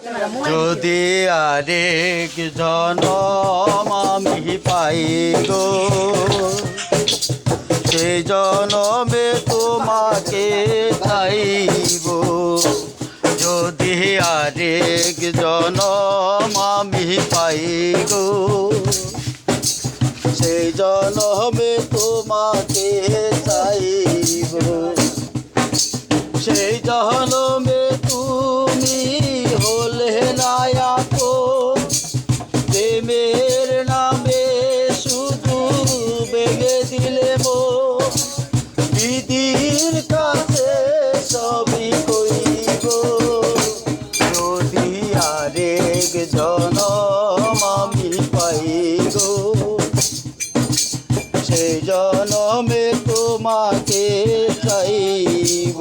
যদি আরেক জনম আমি পাই গো, সেই জনমে তোমাকে চাইব। যদি আরেক জনম আমি পাই গো, সেই জনমে তোমাকে চাইব। সেই জনমে তুমি হলে নায়াক, প্রেমের নামে শুধু বেগে দিলে মন। বিধির কাছে সবই কইব, যদি আরেক জনম আমি পাই গো, সেই জনমে তোমাকে চাইব।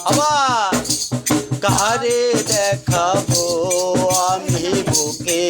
আবার কারে দেখাবো আমি বুকে